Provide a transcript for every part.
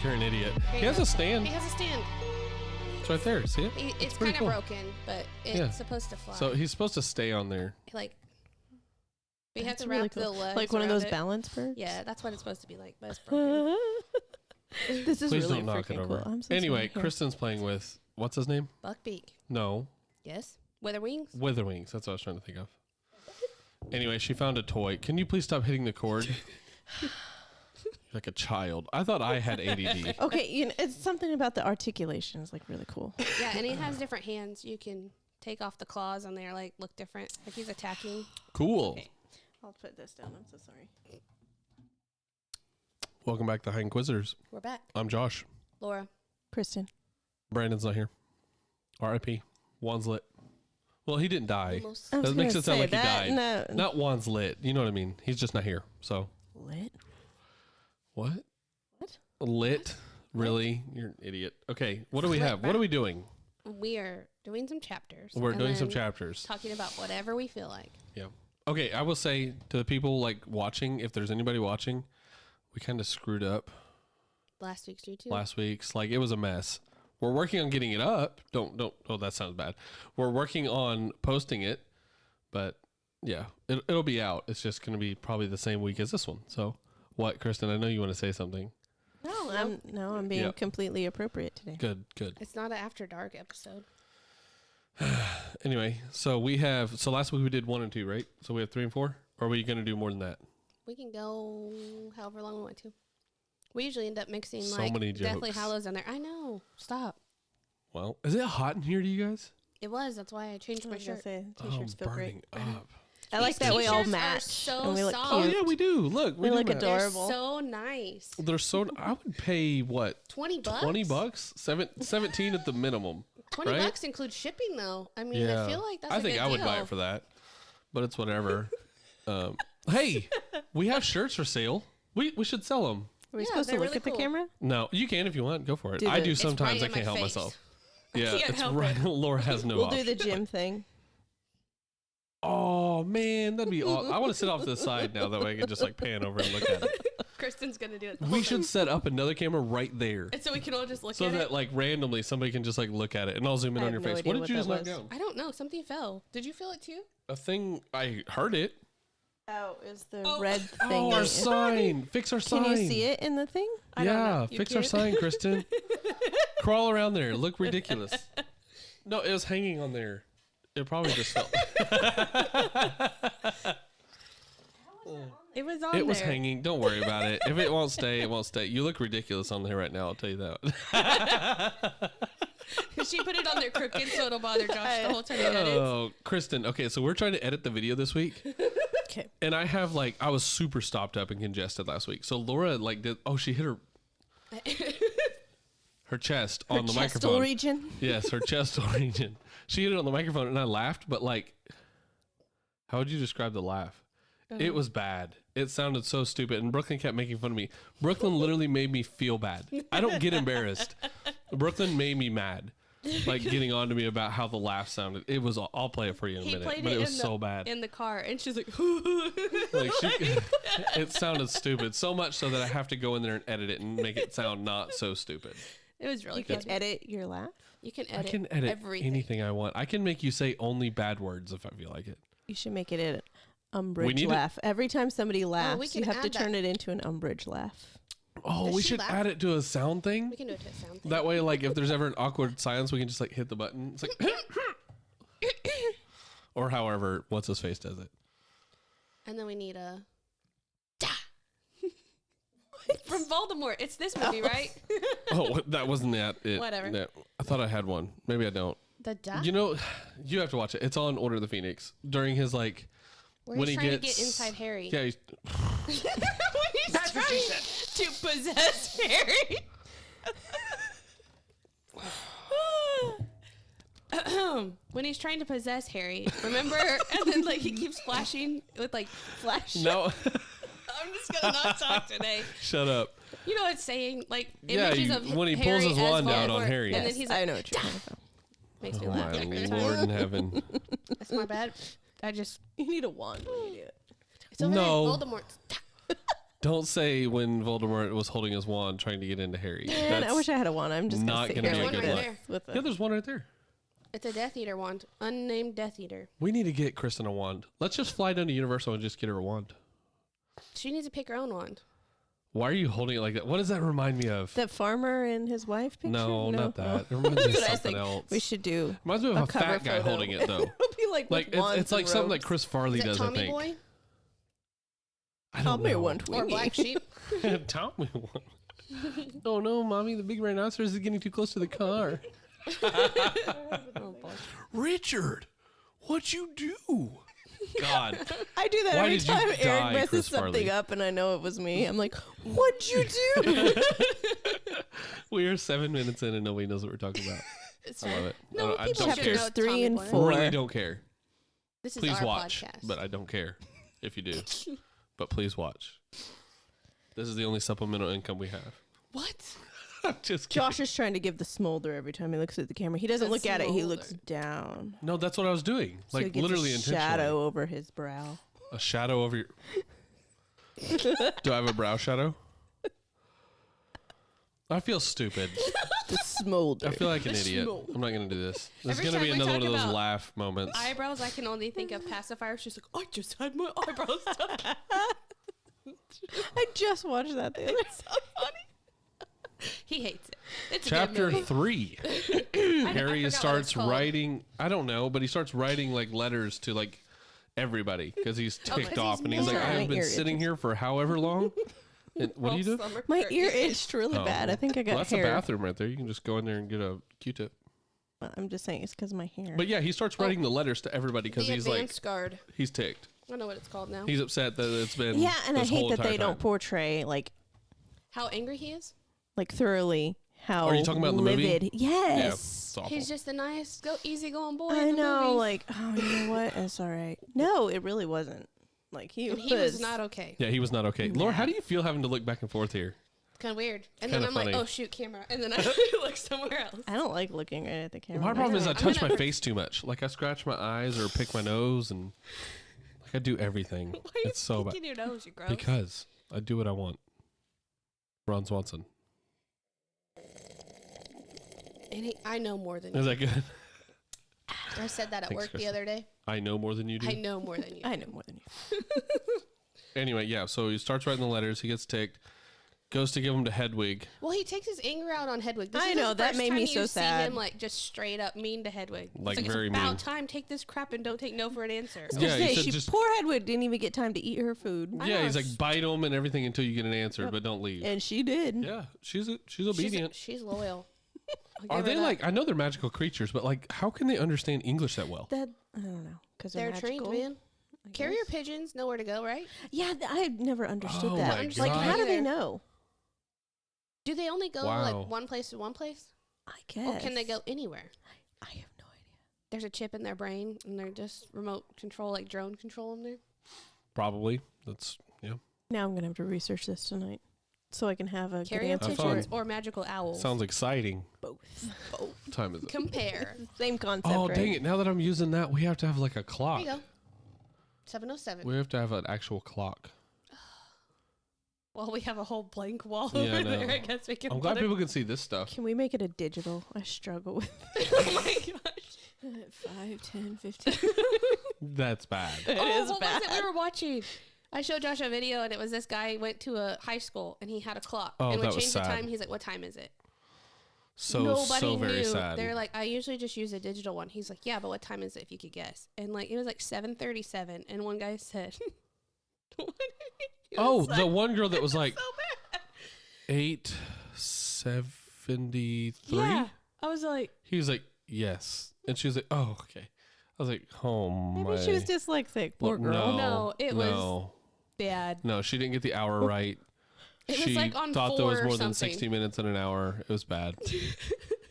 You're an idiot. He has a stand. He has a stand. It's right there. See it? It's kind of broken, but it's supposed to fly. So he's supposed to stay on there. Like, we have to really wrap cool. the legs like one of those it. balance birds. Yeah, that's what it's supposed to be like, but it's broken. This is Please really don't knock it over. cool. I'm so Anyway, sorry. Kristen's playing with, what's his name? Buckbeak. No. Yes. Witherwings. Witherwings. That's what I was trying to think of. Anyway, she found a toy. Can you please stop hitting the cord? Like a child. I thought I had ADD. Okay, it's something about the articulation is like really cool. Yeah, and he has different hands. You can take off the claws and they're like look different. Like he's attacking. Cool. Okay. I'll put this down. I'm so sorry. Welcome back to High Inquisitors. We're back. I'm Josh. Laura. Kristen. Brandon's not here. R.I.P. Juan's lit. Well, he didn't die. Almost. I was That makes gonna it sound say like he died. No. Not Juan's lit. You know what I mean? He's just not here. So. Lit? What? What? Lit? Really? You're an idiot. Okay, what do we have? What are we doing? We are doing some chapters. We're and doing some then chapters. Talking about whatever we feel like. Yeah. Okay, I will say to the people like watching, if there's anybody watching, we kind of screwed up Last week's YouTube. last week's. Like it was a mess. We're working on getting it up. Don't. Oh, that sounds bad. We're working on posting it, but yeah, it'll be out. It's just going to be probably the same week as this one. So, what, Kristen? I know you want to say something. No, I'm being completely appropriate today. Good. It's not an After Dark episode. Anyway, so we have. So last week we did 1 and 2, right? So we have 3 and 4. Or are we going to do more than that? We can go however long we want to. We usually end up mixing So like many Deathly jokes. Hallows in there. I know. Stop. Well, is it hot in here to you guys? It was. That's why I changed I my was gonna shirt. say, t-shirts feel burning great. up. I like These that we all t-shirts are match. so and we look soft. Oh cute. yeah, we do. Look, We do look match. adorable. They're so nice. They're so. I would pay what? $20. $20? 17 at the minimum. $20 right? includes shipping, though. I mean, Yeah. I feel like that's. I a think good I would deal. buy it for that, but it's whatever. Hey, we have shirts for sale. We should sell them. Are we Yeah, supposed to they're look really at the cool. camera? No, you can if you want. Go for it. Do I the- do It's sometimes. right I in can't my help face. myself. Yeah, can't it's help right. it. Laura has no We'll option. do the gym thing. Oh man, that'd be awesome. I want to sit off to the side now. That way I can just like pan over and look at it. Kristen's gonna do it. We should set up another camera right there. And so we can all just look So at that it. like randomly somebody can just like look at it and I'll zoom in I on have your no face. idea What what did you that just knock was. down? I don't know. Something fell. Did you feel it too? A thing. I heard it. Oh, is the Oh. red Oh, thing. our sign. Fix our sign. Can you see it in the thing? I don't know. Yeah, You fix our can't? sign, Kristen. Crawl around there. Look ridiculous. No, it was hanging on there. It probably just fell. It was on It there. was hanging. Don't worry about it. If it won't stay, it won't stay. You look ridiculous on there right now. I'll tell you that. She put it on there crooked so it'll bother Josh the whole time he edits. Oh, Kristen. Okay, so we're trying to edit the video this week. Okay. And I have like, I was super stopped up and congested last week. So Laura like did, she hit her chest on the Chestal microphone. region. Yes, her chestal region. She hit it on the microphone and I laughed, but like, how would you describe the laugh? It was bad. It sounded so stupid. And Brooklyn kept making fun of me. Brooklyn literally made me feel bad. I don't get embarrassed. Brooklyn made me mad. Like getting on to me about how the laugh sounded. It was, I'll play it for you in a He minute. played But it was in the, so bad. in the car, and she's like, Like it sounded stupid. So much so that I have to go in there and edit it and make it sound not so stupid. it was really You can good. edit your laugh. You can I edit, can edit everything. anything I want. I can make you say only bad words if I feel like it. You should make it an We umbrage need to- laugh. Every time somebody laughs, can you have to add turn that. it into an umbrage laugh. Oh, Does we she should laugh? add it to a sound thing. We can do it to a sound thing. That way, like, if there's ever an awkward silence, we can just, like, hit the button. It's like, or however, what's his face does it. And then we need a from Voldemort. It's this movie, right? Oh, that wasn't that. It. Whatever. No, I thought I had one. Maybe I don't. The da. You know, you have to watch it. It's on Order of the Phoenix. During his, like, Where when he's he trying gets... to get inside Harry. Yeah, he's... That's what she said. To possess Harry. When he's trying to possess Harry, remember? And then like he keeps flashing with like flash. No. I'm just gonna not talk today. Shut up. You know it's saying like Yeah, images of when he pulls Harry his as wand out Voldemort, on Harry. and Yes, then he's I like, know what you're talking about. makes me Oh, laugh my every Lord time. in heaven. That's my bad. I just You need a wand when you do it. it's over No. there. Voldemort. Don't say when Voldemort was holding his wand trying to get into Harry. Man, I wish I had a wand. I'm just not gonna gonna sit be here a good There's one look. right with Yeah, there's one right there. It's a Death Eater wand. Unnamed Death Eater. We need to get Kristen a wand. Let's just fly down to Universal and just get her a wand. She needs to pick her own wand. Why are you holding it like that? What does that remind me of? That farmer and his wife picture? No, not that. Oh. It reminds me of That's what I something think else. we should do. Reminds me of a a fat cover guy photo. holding it though. It'll be like Like it's like something that Chris Farley Is that does. Tommy I think. Boy? I don't Tommy know. one Or twingy. Black Sheep? Tommy one. Oh no, mommy! The big rhinoceros is getting too close to the car. Oh, boy. Richard, what'd you do? God, I do that Why every did you time die, Eric messes Chris something Farley? up and I know it was me. I'm like, what'd you do? we are 7 minutes in and nobody knows what we're talking about. It's I love it. No, I people don't should care. know Chapters 3 Tommy and Boy. 4. Really don't care. This is Please our watch, podcast. but I don't care if you do. But please watch. This is the only supplemental income we have. What? I'm just kidding. Josh is trying to give the smolder every time he looks at the camera. He doesn't The look at it. He looks smolder. down. No, that's what I was doing. So he Like gets literally a intentionally. shadow over his brow. A shadow over your. Do I have a brow shadow? I feel stupid. The smolder. I feel like an The idiot. smolder. I'm not gonna do this. This is Every gonna be time we another one of talk those about laugh moments. Eyebrows, I can only think of pacifiers. She's like, I just had my eyebrows done. I just watched that the other day. So funny. He hates it. It's a Chapter good movie. 3. I Harry forgot what starts it's called. writing. I don't know, but he starts writing like letters to like everybody because he's Oh, 'cause ticked off he's and he's like, mad. I've My been ear sitting itches. here for however long. And what do you do? Summer My or ear Easter. itched really Oh. bad. I think I got Well, that's hair. a bathroom right there. You can just go in there and get a Q-tip. I'm just saying it's because of my hair. But yeah, he starts writing the letters to everybody because The he's like, advanced guard. he's ticked. I don't know what it's called now. He's upset that it's been. yeah, and I this hate whole that they entire don't time. portray How angry he is? like thoroughly how Are you talking about in the movie? livid. Yeah, Yes. it's awful. He's just a nice, easygoing boy. I in the know, movies. like, oh, you know what? It's all right. No, it really wasn't. Like And he was not okay. Yeah, he was not okay. Laura, how do you feel having to look back and forth here? Kind of weird. And Kinda then I'm like, funny. oh shoot, camera. And then I look somewhere else. I don't like looking right at the camera. My problem is I I'm touch gonna- my face too much. Like I scratch my eyes or pick my nose and like I do everything. Why are you It's so bad. picking your nose, you gross? Because I do what I want. Ron Swanson. And I know more than Is you. that good? I said that at Thanks, work the Kristen. other day. I know more than you do. I know more than you. I know more than you. Anyway, yeah, so he starts writing the letters. He gets ticked. Goes to give them to Hedwig. Well, he takes his anger out on Hedwig. This I is know, the that first made time me you so see sad. him like just straight up mean to Hedwig. Like, it's very about mean. time. Take this crap and don't take no for an answer. Yeah, he Say, said she just- poor Hedwig didn't even get time to eat her food, I Yeah, know, he's like, it's- bite them and everything until you get an answer, Yep. but don't leave. and she did. Yeah, she's obedient. She's loyal. I'll Are give her they that. like, I know they're magical creatures, but like, how can they understand English that well? That I don't know because They're trained, man. I Carrier guess. pigeons know where to go, right? Yeah, I've never understood Oh that. my Like, God. how do they Either. know? Do they only go Wow. like one place to one place? I guess. Or can they go anywhere? I have no idea. There's a chip in their brain and they're just remote control, like drone control in there. Probably. That's, yeah. Now I'm gonna have to research this tonight, so I can have a good Carrier answer. Have pigeons fun. or magical owls. Sounds exciting. Both. What time is it? Compare. Same concept. Oh, right? dang it. Now that I'm using that, we have to have like a There clock. you go. 7:07. We have to have an actual clock. Well, we have a whole blank wall Yeah, I over there. know. I guess we can. I'm glad put it- people can see this stuff. Can we make it a digital? I struggle with Oh my gosh. 5, 10, 15. That's bad. It Oh, is what bad. was it we were watching? I showed Josh a video, and it was this guy went to a high school, and he had a clock. Oh, and that would was change the sad. time. He's like, "What time is it?" So Nobody very knew. sad. They're like, "I usually just use a digital one." He's like, "Yeah, but what time is it if you could guess?" And like, it was like 7:37, and one guy said, "What?" He Oh, was the like, one girl that was like so bad. 873. Yeah, I was like, He was like, yes, and she was like, oh, okay. I was like, oh my. Maybe she was dyslexic. Poor Well, girl. No, it was no. bad. No, she didn't get the hour right. It was She like on thought there was 4 or more than something. 60 minutes in an hour. It was bad.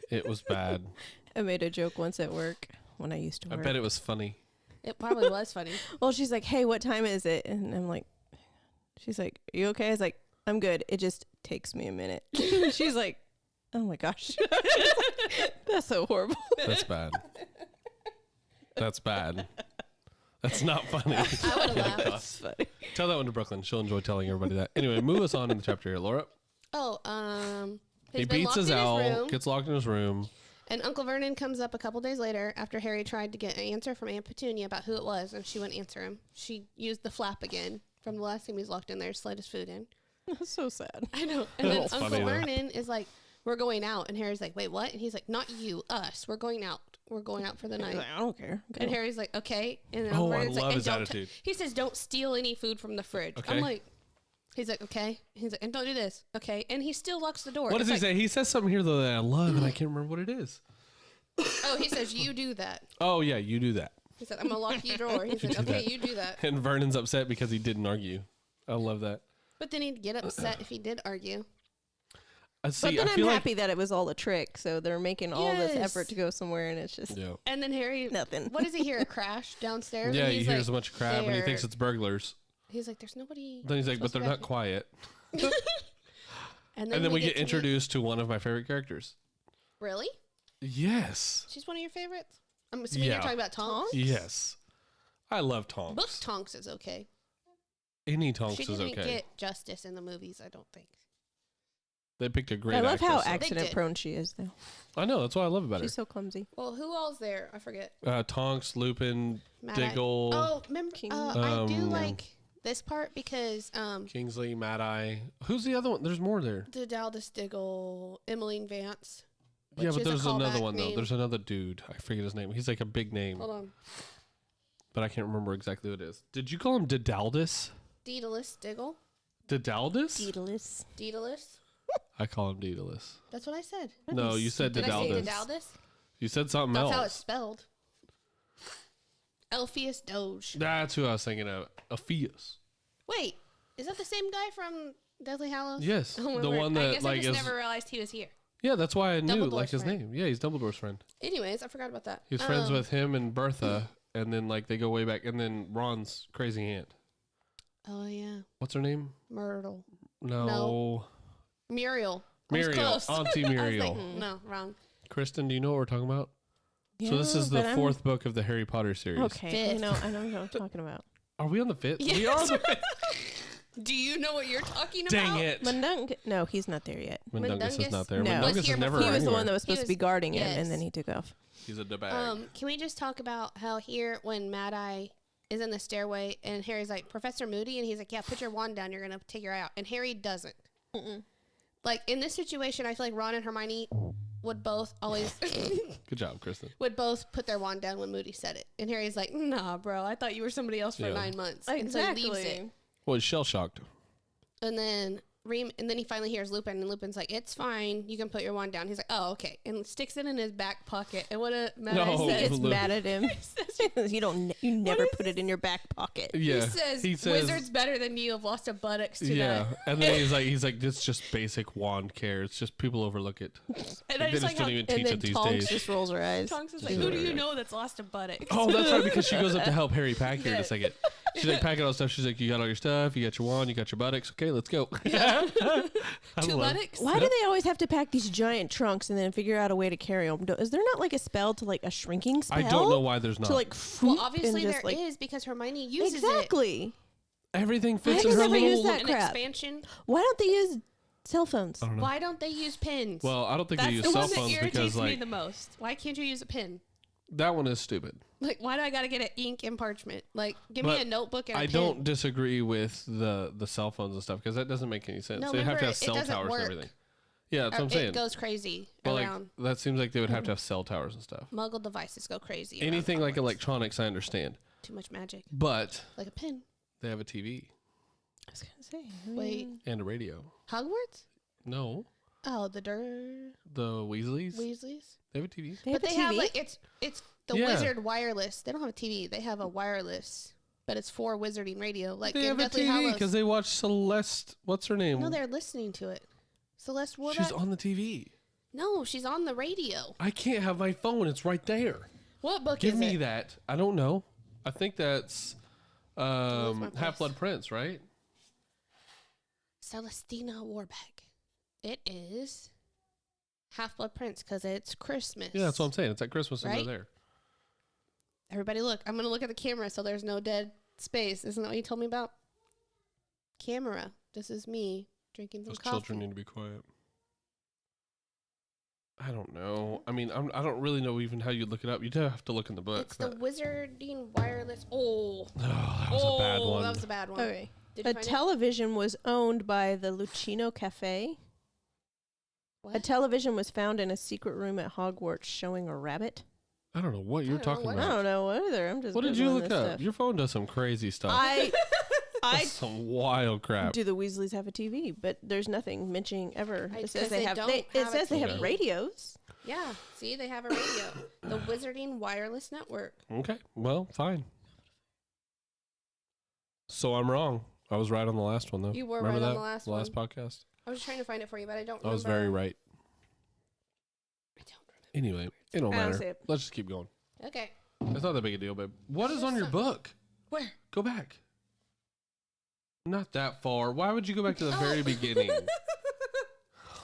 It was bad. I made a joke once at work when I used to I work. bet it was funny. It probably was funny. Well, she's like, "Hey, what time is it?" And I'm like, "She's like, are you okay?" I was like, "I'm good. It just takes me a minute." She's like, "Oh my gosh, that's so horrible." That's bad. That's bad. That's not funny. I would have laughed. That's funny. Tell that one to Brooklyn. She'll enjoy telling everybody that. Anyway, move us on in the chapter here, Laura. Oh, He he's been beats locked his in owl, room, gets locked in his room. and Uncle Vernon comes up a couple days later after Harry tried to get an answer from Aunt Petunia about who it was, and she wouldn't answer him. She used the flap again from the last time he was locked in there to slide his food in. That's so sad. I know. And then That's Uncle funny, though. Vernon is like, we're going out. And Harry's like, wait, what? And he's like, not you, us. We're going out. We're going out for the He's night. like, I don't care. Go. And Harry's like, okay. And then Oh, Uncle I Vernon's love like, his and don't attitude. he says, don't steal any food from the fridge. Okay. I'm like, he's like, okay. He's like, and don't do this. Okay. And he still locks the door. What does It's he like, say? He says something here, though, that I love, and I can't remember what it is. Oh, he says, you do that. Oh, yeah, you do that. He said, I'm going to lock your door. He said, do okay, that. you do that. And Vernon's upset because he didn't argue. I love that. But then he'd get upset if he did argue. See, But then I I'm feel happy that it was all a trick. So they're making all this Yes. effort to go somewhere, and it's just Yeah. And then Harry, nothing. what does he hear? A crash downstairs? Yeah, And he he's hears like, a bunch of crap, and he thinks "There." it's burglars. He's like, there's nobody. Then he's like, but supposed to they're be not back quiet. here." And And then we get to meet- introduced to one of my favorite characters. Really? Yes. She's one of your favorites? I'm assuming Yeah. you're talking about Tonks? Yes. I love Tonks. Book Tonks is okay. Any Tonks She is didn't okay. get justice in the movies, I don't think. They picked a great I love actress. how They accident did. prone she is, though. I know. That's what I love about She's so clumsy. Well, who all's there? I forget. her. Tonks, Lupin, Mad Eye. Diggle, Oh, remember? King- I do Um, like this part because Kingsley, Mad Eye. Who's the other one? There's more there. the Daldis Diggle, Emmeline Vance. Yeah, which but is a there's another callback one, though. name. There's another dude. I forget his name. He's like a big name, Hold on. but I can't remember exactly what it is. Did you call him Dedaldus? Daedalus Diggle. Dedaldus? Daedalus. Daedalus. I call him Daedalus. That's what I said. No, you said Did I say Dedaldus. Daedalus? You said something That's else. how it's spelled. Elpheus Doge. That's who I was thinking of. Ophius. Wait, is that the same guy from Deathly Hallows? Yes, Oh, my the word. one I that guess like I just is. never realized he was here. Yeah, that's why I knew Dumbledore's like his friend. name. Yeah, he's Dumbledore's friend. Anyways, I forgot about that. He was friends with him and Bertha, and then like they go way back, and then Ron's crazy aunt. Oh yeah, What's her name? Myrtle. No. Muriel. I was Muriel. close. Auntie I was Muriel. like, no, wrong. Kristen, do you know what we're talking about? So this is the but I'm- fourth book of the Harry Potter series. Okay, Fifth. I know what I'm talking about. Are we on the fifth? We Yes. are on the fifth. Do you know what you're talking Dang about? it. Mundungus. No, he's not there yet. Mundungus is not there. No. Mundungus Was is here never before. He was the anywhere. one that was supposed to be was- guarding him, yes. and then he took off. He's a bag. Can we just talk about how here when Mad Eye is in the stairway and Harry's like, Professor Moody, and he's like, yeah, put your wand down, you're gonna take your eye out, and Harry doesn't. Like in this situation, I feel like Ron and Hermione would both always Good job, Kristen. would both put their wand down when Moody said it, and Harry's like, nah, bro, I thought you were somebody else for Yeah. 9 months, and so he leaves it. Well, he's shell shocked. And then and then he finally hears Lupin, and Lupin's like, "It's fine, you can put your wand down." He's like, "Oh, okay," and sticks it in his back pocket. And what a Mad Eye No. He says, gets Lupin. mad at him. You never put it in your back pocket. Yeah. he says, "Wizard's better than you. Have lost a buttocks today." Yeah, and then he's like, it's just basic wand care. It's just people overlook it. And They I just like just don't how even And teach then it these Tonks days. just rolls her eyes. Tonks is like, She's "Who do like- you know that's lost a buttocks?" Oh, that's right, because she goes up to help Harry pack here in a Yes. second. She's like packing all the stuff. She's like, you got all your stuff, you got your wand, you got your buttocks. Okay, let's go. I Two love- buttocks. Why do they always have to pack these giant trunks and then figure out a way to carry them? Is there not like a spell to like a shrinking spell? I don't know why there's not. To like Well, fruit obviously and there just is like because Hermione uses exactly. Everything I fits in just her never use little. that An crap. expansion. Why don't they use cell phones? I don't know. Why don't they use pins? Well, I don't think they That's use the cell one that phones irritates because me like the most. Why can't you use a pin? that one is stupid. Like, why do I gotta get an ink and parchment? Like, give me But a notebook and a I pen. don't disagree with the cell phones and stuff because that doesn't make any sense. No, They have remember, to have it cell doesn't towers work. and everything. Yeah, that's Or what I'm saying. It goes crazy But like around. that seems like they would have to have cell towers and stuff. Muggle devices go crazy. around Anything like Hogwarts. electronics, I understand, Too much magic. but Like a pin. they have a TV I was gonna say. Wait, and a radio. Hogwarts? No, Oh, the the Weasleys. Weasleys. They have a TV. They But have they a have TV? like it's the Yeah. wizard wireless. They don't have a TV. They have a wireless, but it's for wizarding radio. Like They in have a Deathly TV Hallows. because they watch Celeste. What's her name? No, they're listening to it. Celeste Warbeck. She's on the TV. No, she's on the radio. I can't have my phone. It's right there. What book Give is me it? that. I don't know. I think that's my place. Half-Blood Prince, right? Celestina Warbeck. It is Half-Blood Prince because it's Christmas. Yeah, that's what I'm saying. It's at Christmas and Right? they're there. Everybody look. I'm going to look at the camera so there's no dead space. Isn't that what you told me about? Camera. This is me drinking some Those coffee. children need to be quiet. I don't know. I mean, I don't really know even how you look it up. You do have to look in the book. It's the Wizarding Wireless. Oh. That was a bad one. That was a bad one. Okay. Did you A find television was owned by the Lucino Cafe. What? A television was found in a secret room at Hogwarts showing a rabbit. I don't know what you're I don't know talking what- I about. don't know either. I'm just. What did you Googling look this up? stuff. Your phone does some crazy stuff. I That's some wild crap. do the Weasleys have a TV? But there's nothing mentioning ever. I- It 'cause says they they have. don't It have a says they have TV. radios. Yeah. See, they have a radio. The Wizarding Wireless Network. Okay, well, fine. So I'm wrong. I was right on the last one, though. You were Remember right on that? the last last one. podcast. I was trying to find it for you, but I don't remember. I was very right. I don't remember. Anyway, it don't I don't matter. see it. Let's just keep going. Okay. It's not that big a deal, babe. What is on your book? Where? Go back. Not that far. Why would you go back to the very beginning?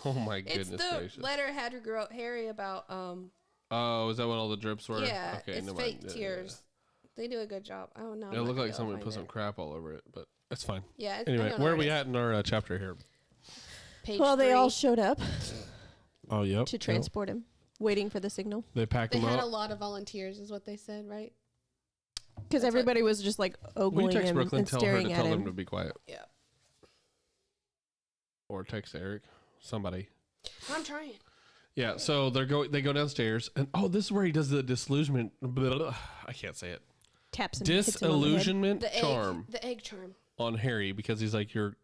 Oh my It's goodness the gracious. letter Hadrick wrote Harry about, Oh, is that what all the drips were? yeah, Okay, it's never fake mind. Yeah, tears. They do a good job. Oh, no. Yeah, it looked like someone put some crap all over it, but it's fine. Yeah. Anyway, where are we at in our chapter here? Page Well, they all 3. showed up Oh, yep. to transport him, waiting for the signal. They packed They him had a up. lot of volunteers, is what they said, right? Because That's what- everybody was just like Will you ogling text him Brooklyn, and tell her staring to at tell them him. to be quiet? Yeah. Or text Eric. Somebody. I'm trying. Yeah, so they go downstairs, and this is where he does the disillusionment. I can't say it. Taps him. hits him on the head. Disillusionment The charm egg. The egg charm. on Harry because he's like, your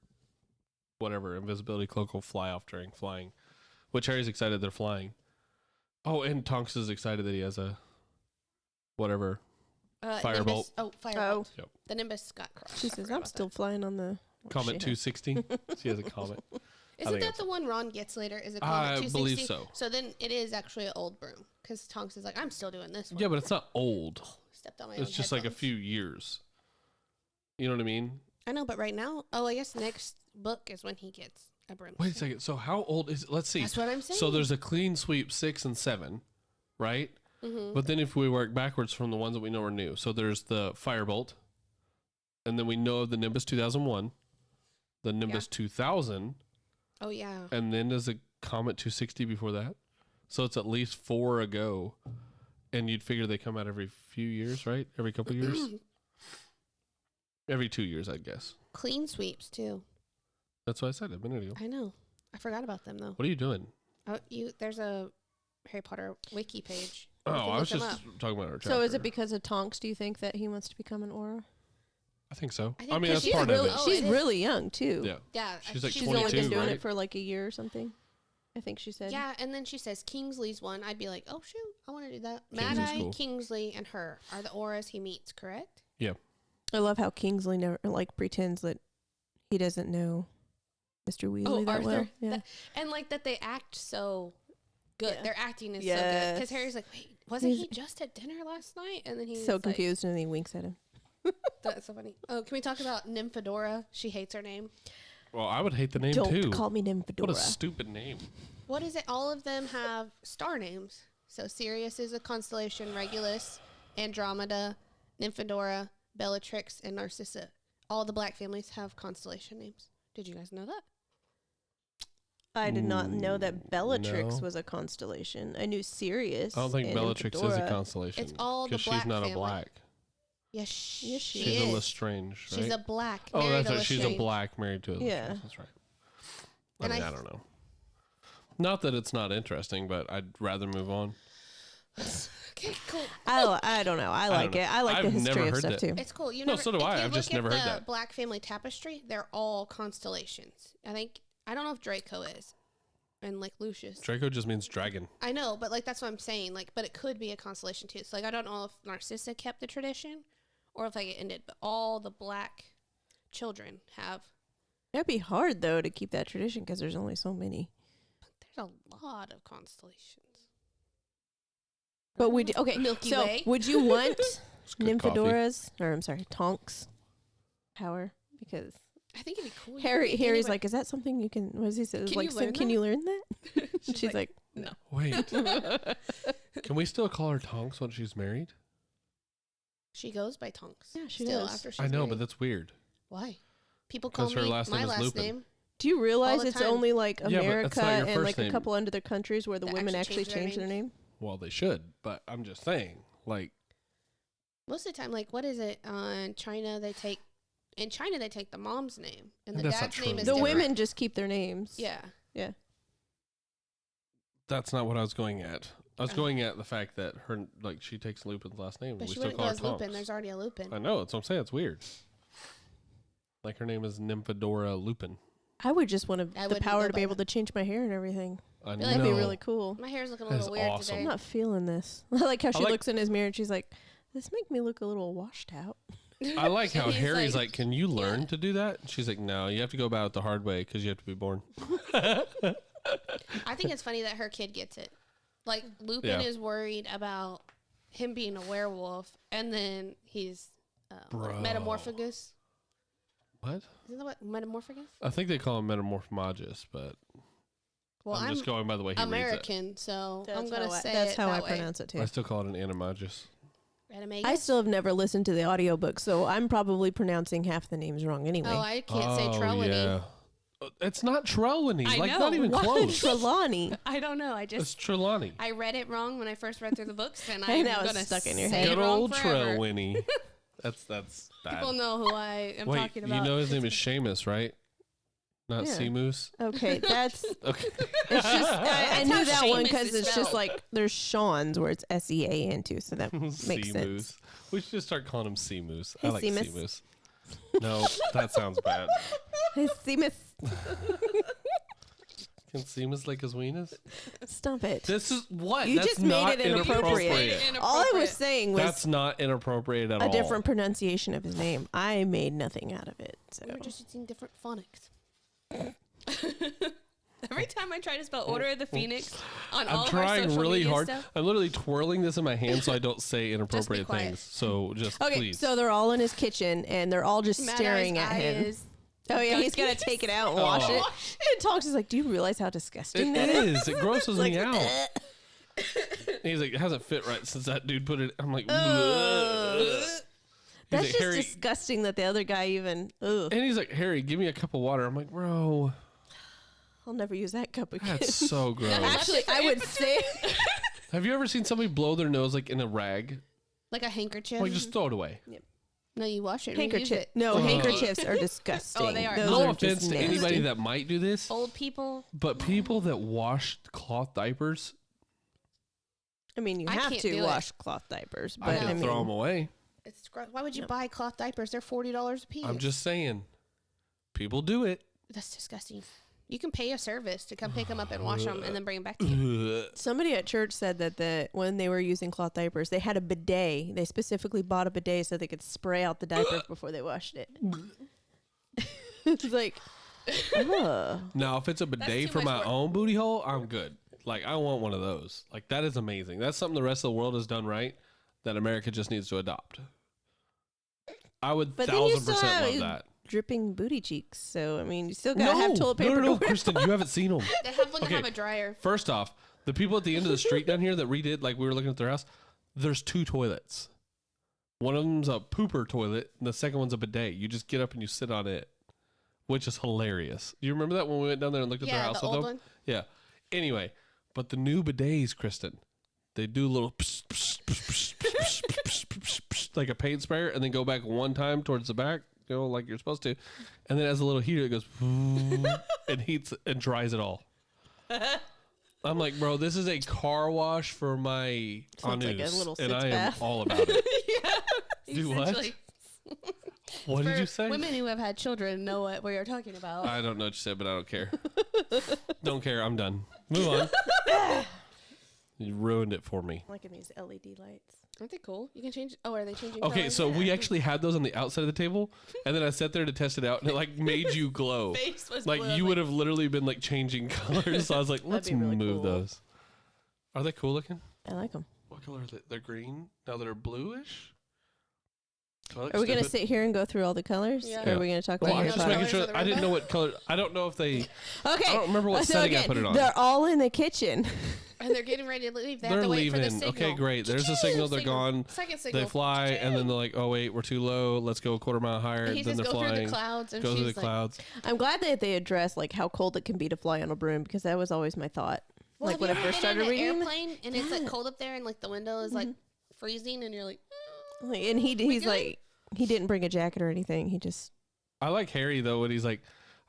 whatever invisibility cloak will fly off during flying, which Harry's excited they're flying. Oh, and Tonks is excited that he has a whatever. Firebolt. Nimbus. Oh, Firebolt. Oh. Yep. The Nimbus got crushed. She I says, forgot I'm about still that. flying on the... Comet shit. 260. She has a comet. Isn't think that the one Ron gets later? Is it I Comet 260? believe so. So then it is actually an old broom. Because Tonks is like, I'm still doing this one. Yeah, but it's not old. Stepped on my It's own just like a headphones. few years. You know what I mean? I know, but right now, I guess next book is when he gets a broom. Wait a second. So how old is? Let's see. That's what I'm saying. So there's a clean sweep 6 and 7, right? Mm-hmm. But then if we work backwards from the ones that we know are new, so there's the Firebolt, and then we know of the Nimbus 2001, the Nimbus 2000, Oh, yeah. and then there's a Comet 260 before that. So it's at least 4 ago, and you'd figure they come out every few years, right? Every couple years? Every 2 years, I'd guess. Clean sweeps, too. That's what I said a minute ago. I know. I forgot about them, though. What are you doing? Oh, there's a Harry Potter wiki page. Oh, You can I look was them just up. talking about our chapter. So is it because of Tonks, do you think, that he wants to become an Auror? I think so. I think I mean, 'cause that's she's part really, of it. Oh, she's it is. really young, too. Yeah. Yeah. She's like She's only 22, been doing right? it for like a year or something. I think she said. Yeah, and then she says Kingsley's one. I'd be like, oh, shoot, I want to do that. Kingsley's Mad-Eye, cool. Kingsley, and her are the auras he meets, correct? Yeah. I love how Kingsley never pretends that he doesn't know Mr. Weasley that well. Yeah. And like that they act so good. Yeah. Their acting is so good. Yes. Because Harry's like, wait, wasn't He's- he just at dinner last night? And then he's So like- confused, and then he winks at him. That's so funny. Oh, can we talk about Nymphadora? She hates her name. Well, I would hate the name Don't too. call me Nymphadora. What a stupid name. What is it? All of them have star names. So Sirius is a constellation, Regulus, Andromeda, Nymphadora, Bellatrix, and Narcissa. All the black families have constellation names. Did you guys know that? I did not know that Bellatrix No. was a constellation. I knew Sirius. I don't think and Bellatrix is a Nymphadora. constellation. It's all the because she's black not family. a black. Yes, Yes, she she She's a is. Lestrange, right? She's a black. oh, married that's right. She's a Lestrange. black married to a Yeah. Lestrange. That's right. And I I don't know. Not that it's not interesting, but I'd rather move on. Okay, cool. I don't know. I like know. it. I like the I've never history of heard stuff that. too. It's cool. You No, never, so do if I. you I've just look at never heard the that. Black family tapestry, they're all constellations. I don't know if Draco is, and like Lucius. Draco just means dragon. I know, but like that's what I'm saying. Like, but it could be a constellation too. So like, I don't know if Narcissa kept the tradition, or if like it ended. But all the black children have. It'd be hard though to keep that tradition because there's only so many. There's a lot of constellations. But would okay? Milky so Way. would you want It's good coffee. Nymphadora's or I'm sorry, Tonks power? Because I think it'd be cool. Harry's Anybody- like, is that something you can? What does he say? Can Like, you so learn can that? you learn that? She's like, no. Wait. Can we still call her Tonks when she's married? She goes by Tonks. Yeah, she still does. after she's I know, married. but that's weird. Why? People call 'Cause her me last my name is last Lupin. name. Do you realize All the it's time. only like Yeah, but that's America not your and first like name. a couple under the countries where the That women actually actually change change their their name? Well, they should, but I'm just saying, like, Most of the time, like, what is it? In China, they take the mom's name. And the That's not dad's name true. is The different. women just keep their names. Yeah. Yeah. that's not what I was going at. I was going at the fact that her, like, she takes Lupin's last name. But And we she still wouldn't go call her as Lupin. Tonks. There's already a Lupin. I know. That's what I'm saying. It's weird. Like, her name is Nymphadora Lupin. I would just want I the wouldn't power go to by be able that. to change my hair and everything. I know. That'd be really cool. My hair's looking a That little is weird awesome. I'm today. not feeling this. I like how she like- looks in his mirror and she's like, "This make me look a little washed out." I like how He's Harry's like, like, can you learn to do that? And she's like, no, you have to go about it the hard way because you have to be born. I think it's funny that her kid gets it. Like, Lupin Yeah. is worried about him being a werewolf, and then he's Bro. metamorphagus. What? Isn't that what metamorphagus? I think they call him Metamorphmagus, but Well, I'm just going by the way he reads American, so I'm going to say that's it how that I way. pronounce it it. too. I still call it an Animagus. Animagus? I still have never listened to the audiobook, so I'm probably pronouncing half the names wrong anyway. Oh, I can't say Trelawney. Yeah. It's not Trelawney. I Like, know. not even What? close. Trelawney. I don't know. I It's just Trelawney. I read it wrong when I first read through the books, and I I'm know, it's gonna stuck in your say head. it Good wrong old forever. Trelawney. That's bad. People know who I am Wait, talking about. you know his name is Seamus, right? Not Yeah. Seamus. Okay, that's Okay. it's just I knew how that one Seamus because is it's just spelled. like there's Sean's where it's SEAN too, so that makes sense. Seamoose. We should just start calling him Seamoose. Hey, I like Seamus. Seamoose. No, that sounds bad. Hey, Seamus, Can Seamus like his weenus? stop it. This is what? You That's just made not it inappropriate. All I was saying was That's not inappropriate at a all. different pronunciation of his name. I made nothing out of it. So We were just using different phonics. Every time I try to spell Order of the Phoenix on all I'm of our trying social really media hard. stuff, I'm literally twirling this in my hand so I don't say inappropriate quiet. things. So just okay, please. so they're all in his kitchen and they're all just Mad staring Eye's at eye him. is- Oh yeah, he's gonna take it out and wash Oh. it. And Tonks is like, "Do you realize how disgusting it that is?" is. It grosses Like, me out. He's like, it hasn't fit right since that dude put it. I'm like, Ugh. "Bleh." He's That's like, just Harry, disgusting that the other guy even. Ugh, and he's like, Harry, give me a cup of water. I'm like, bro, I'll never use that cup again. that's so gross. Actually, I would say Have you ever seen somebody blow their nose like in a rag? like a handkerchief. Like just throw it away. No, you wash it. And reuse handkerchief. it. No, Ugh. handkerchiefs are disgusting. Oh, they are. Those No are offense just to nasty. anybody that might do this, Old people. but people that wash cloth diapers, I mean, you I have can't to do it. wash cloth diapers, but I I, can mean, throw them away. It's gross. Why would you buy cloth diapers? They're $40 a piece. I'm just saying, people do it. That's disgusting. You can pay a service to come pick them up and wash them and then bring them back to you. Ugh. somebody at church said that when they were using cloth diapers, they had a bidet. They specifically bought a bidet so they could spray out the diapers before they washed it. It's like, ugh. Now, if it's a bidet too for much my work. own booty hole, I'm good. Like, I want one of those. Like, that is amazing. That's something the rest of the world has done right that America just needs to adopt. I would But then you 1000% still love have that. dripping booty cheeks. So I mean, you still gotta have toilet paper. no, to no, wear. Kristen, you haven't seen them. They have one Okay. that have a dryer. First off, the people at the end of the street down here that redid, like we were looking at their house, there's 2 toilets. One of them's a pooper toilet, and the second one's a bidet. You just get up and you sit on it, which is hilarious. Do you remember that when we went down there and looked at their Yeah, house the with old them? one. Yeah. Anyway, but the new bidets, Kristen, they do a little pss, pss, pss, pss, pss, pss, pss, pss, pss, like a paint sprayer, and then go back one time towards the back, you know, like you're supposed to, and then as a little heater, it goes and heats and dries it all. I'm like, bro, this is a car wash for my Sounds like a anus, little and sitz I am bath. all about it. Do what? Essentially. What did For you say? Women who have had children know what we are talking about. I don't know what you said, but I don't care. Don't care. I'm done. Move on. You ruined it for me. Liking these LED lights. Aren't they cool? You can change. Oh, are they changing? Okay, colors? so we actually had those on the outside of the table, and then I sat there to test it out, and it like made you glow. Face was Like blue. you would have literally been like changing colors. So I was like, let's be really move cool. those. Are they cool looking? I like them. What color are they? They're green. Now they're bluish. Are we going to sit here and go through all the colors? Yeah. Or are we going to talk Well, about I'm Harry just Potter? making sure. Colors of the I didn't know rainbow? what color. I don't know if they. Okay. I don't remember what So setting I again, put it on. they're all in the kitchen. And they're getting ready to leave. They have They're to wait for the leaving. signal. Okay, great. There's a signal. They're gone. Second signal. They fly, and then they're like, "Oh wait, we're too low. Let's go a quarter mile higher." And he Then says, they're "Go through flying. the clouds," and Go through the she's like, clouds. I'm glad that they addressed like how cold it can be to fly on a broom because that was always my thought. Well, Like when I have you first ever been started in an reading. airplane and it's like cold up there and like the window is like freezing and you're like, And he's good? like, he didn't bring a jacket or anything. He just. I like Harry though when he's like,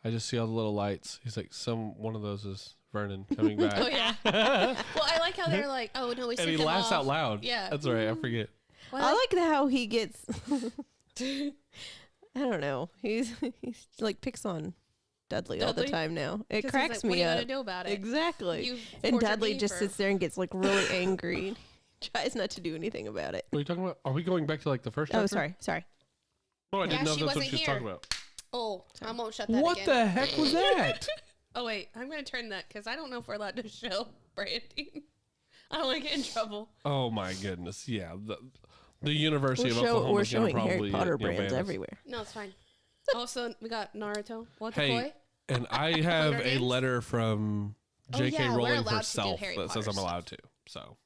"I just see all the little lights." He's like, one of those is Vernon coming back." oh yeah. Well, I like how they're like, oh no, we And sent he them laughs off. out loud. Yeah. That's right. I forget. Well, I like how he gets. I don't know. He's like picks on Dudley all the Dudley? time now. It 'cause he's cracks like, what me are you up. gonna do about it? Exactly. You And tortured Dudley me just for- sits there and gets like really angry. Tries not to do anything about it. What are you talking about? Are we going back to like the first chapter? Oh, sorry. Oh, I didn't Yeah, know she if that's what wasn't she was here. talking about. Oh, I won't shut that What again. the heck was that? Oh wait, I'm gonna turn that because I don't know if we're allowed to show branding. I don't want to get in trouble. Oh my goodness! Yeah, the University of We're Oklahoma is showing probably Harry Potter ban brands us. everywhere. No, it's fine. Also, we got Naruto. What the Hey, boy? and I have Hunger a Games? letter from Oh, J.K. yeah, we're Rowling allowed to do herself Harry that says Potter I'm allowed to. So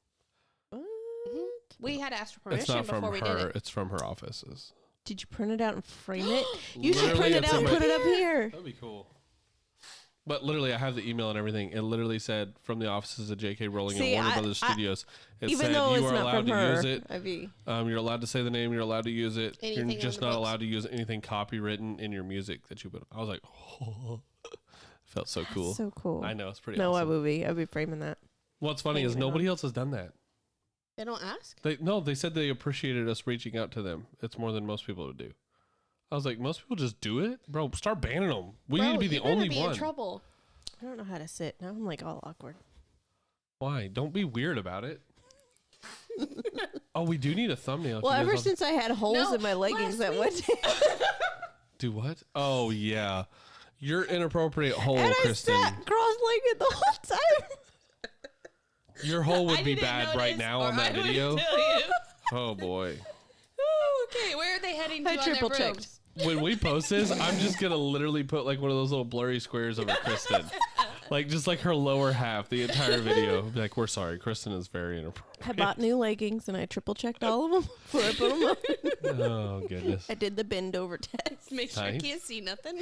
We had to ask for it's permission not from before we did her; it. it's from her offices. Did you print it out and frame it? You should Literally, print it it's out in and my- put it up here. That'd be cool. But literally, I have the email and everything. It literally said from the offices of J.K. Rowling See, and Warner I- Brothers I- Studios. It Even said though you it's are not allowed from to her, use it. I'd be. You're allowed to say the name. You're allowed to use it. Anything You're on just the not books. allowed to use anything copywritten in your music that you put. I was like, oh, felt so cool. So cool. I know it's pretty. No, awesome. I'd be framing that. What's funny is Hanging nobody on. else has done that. They don't ask. They said they appreciated us reaching out to them. It's more than most people would do. I was like, most people just do it, bro. Start banning them. We need to be the only be one. in trouble. I don't know how to sit. Now I'm like all awkward. Why? Don't be weird about it. Oh, we do need a thumbnail. if Well, you guys ever want- since I had holes No, in my leggings last that one day, do what? Oh yeah, your inappropriate hole, and I Kristen. sat cross-legged the whole time. Your hole would I be didn't bad right notice, now or on that I would video. tell you. Oh boy. Oh, okay, where are they heading to I on their triple brooms? checked. When we post this, I'm just gonna literally put like one of those little blurry squares over Kristen, like just like her lower half, the entire video. Be like, we're sorry, Kristen is very inappropriate. I bought new leggings and I triple checked all of them before I put them on. Oh goodness. I did the bend over test. Make sure Nice. you can't see nothing.